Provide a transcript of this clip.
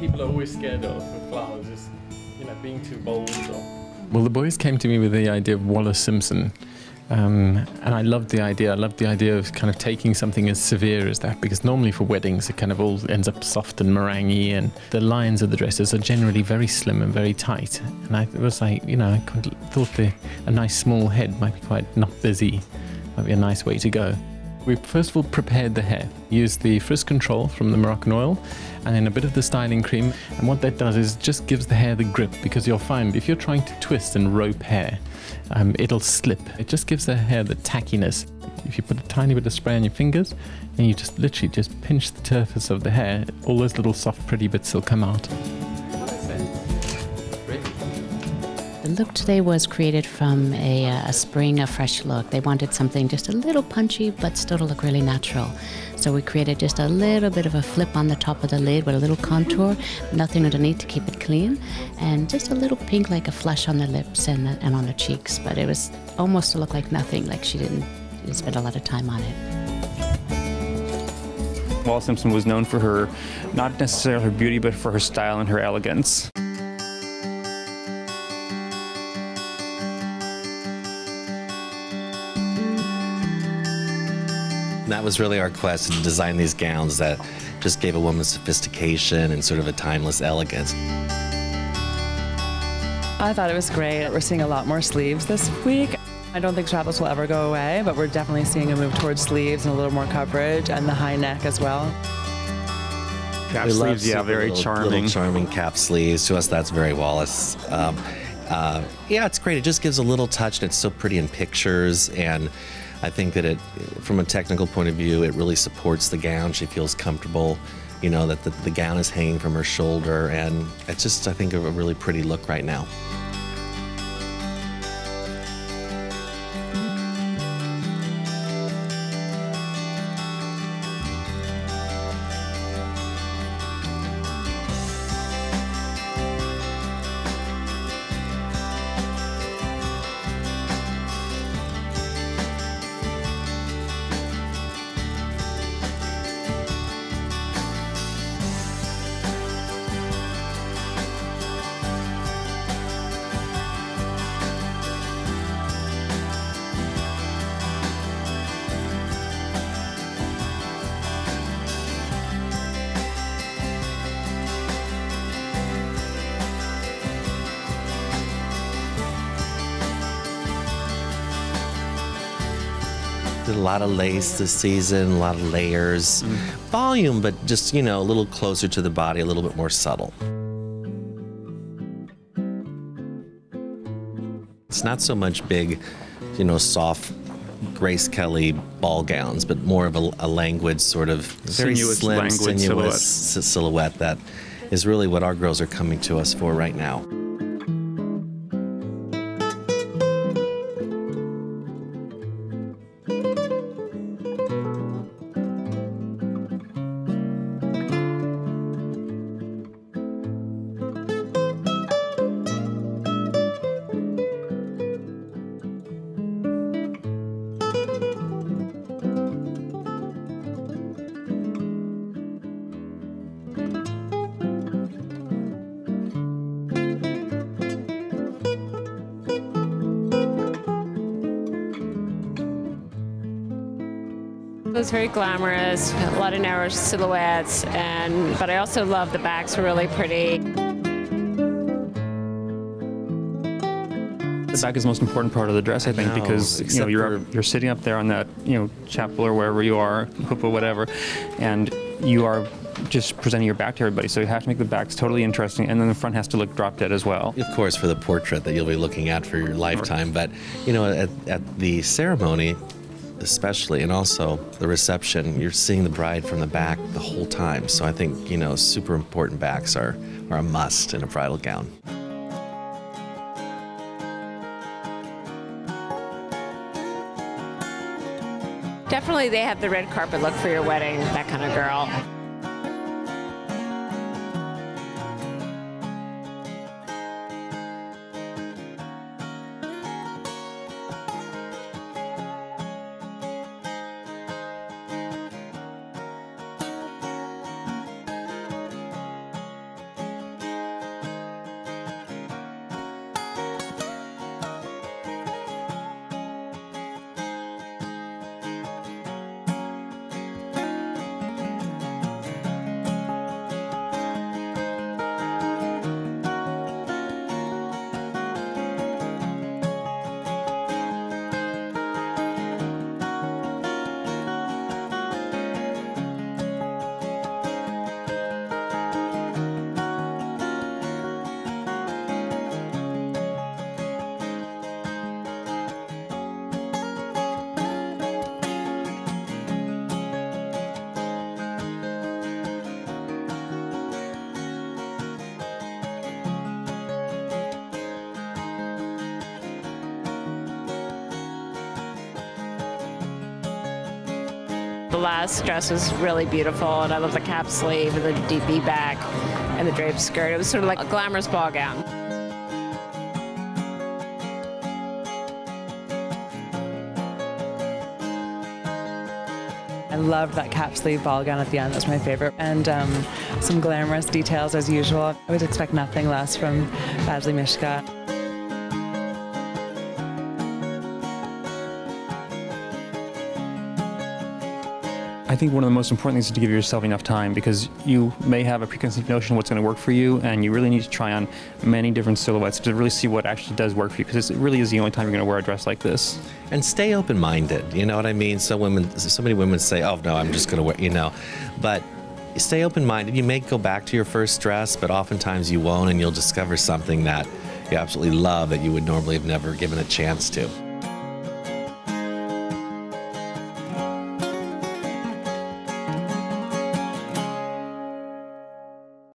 people are always scared of with flowers is, you know, being too bold. Well, the boys came to me with the idea of Wallis Simpson. And I loved the idea. I loved the idea of kind of taking something as severe as that, because normally for weddings it kind of all ends up soft and meringue, and the lines of the dresses are generally very slim and very tight. And I was like, you know, I thought a nice small head might be quite not busy, might be a nice way to go. We first of all prepared the hair, used the frizz control from the Moroccan oil and then a bit of the styling cream, and what that does is just gives the hair the grip, because you'll find if you're trying to twist and rope hair, it'll slip. It just gives the hair the tackiness. If you put a tiny bit of spray on your fingers and you just literally just pinch the surface of the hair, all those little soft pretty bits will come out. The look today was created from a spring, a fresh look. They wanted something just a little punchy, but still to look really natural. So we created just a little bit of a flip on the top of the lid with a little contour, nothing underneath to keep it clean, and just a little pink, like a flush on the lips and on the cheeks. But it was almost to look like nothing, like she didn't spend a lot of time on it. Wallis Simpson was known for her, not necessarily her beauty, but for her style and her elegance. That was really our quest, to design these gowns that just gave a woman sophistication and sort of a timeless elegance. I thought it was great. We're seeing a lot more sleeves this week. I don't think strapless will ever go away, but we're definitely seeing a move towards sleeves and a little more coverage, and the high neck as well. Cap sleeves, yeah, very charming. Little charming cap sleeves. To us, that's very Wallis. Yeah, it's great. It just gives a little touch, and it's so pretty in pictures, and I think that from a technical point of view, it really supports the gown. She feels comfortable, you know, that the gown is hanging from her shoulder, and it's just, I think, a really pretty look right now. Did a lot of lace this season, a lot of layers. Volume, but just, you know, a little closer to the body, a little bit more subtle. It's not so much big, you know, soft Grace Kelly ball gowns, but more of a languid sort of very slim, sinuous silhouette that is really what our girls are coming to us for right now. It was very glamorous, a lot of narrow silhouettes, but I also love the backs were really pretty. The back is the most important part of the dress, I think, because you know you're sitting up there on that, you know, chapel or wherever you are, hoop or whatever, and you are just presenting your back to everybody. So you have to make the backs totally interesting, and then the front has to look drop dead as well. Of course, for the portrait that you'll be looking at for your lifetime, but you know, at the ceremony, especially, and also the reception, you're seeing the bride from the back the whole time. So I think, you know, super important backs are a must in a bridal gown. Definitely they have the red carpet look for your wedding, that kind of girl. the last dress was really beautiful, and I love the cap sleeve and the deep V back and the draped skirt. It was sort of like a glamorous ball gown. I loved that cap sleeve ball gown at the end. That was my favorite. And some glamorous details as usual. I would expect nothing less from Badgley Mischka. I think one of the most important things is to give yourself enough time, because you may have a preconceived notion of what's going to work for you, and you really need to try on many different silhouettes to really see what actually does work for you, because it really is the only time you're going to wear a dress like this. And stay open-minded, you know what I mean? So many women say, oh no, I'm just going to wear, you know, but stay open-minded. You may go back to your first dress, but oftentimes you won't, and you'll discover something that you absolutely love that you would normally have never given a chance to.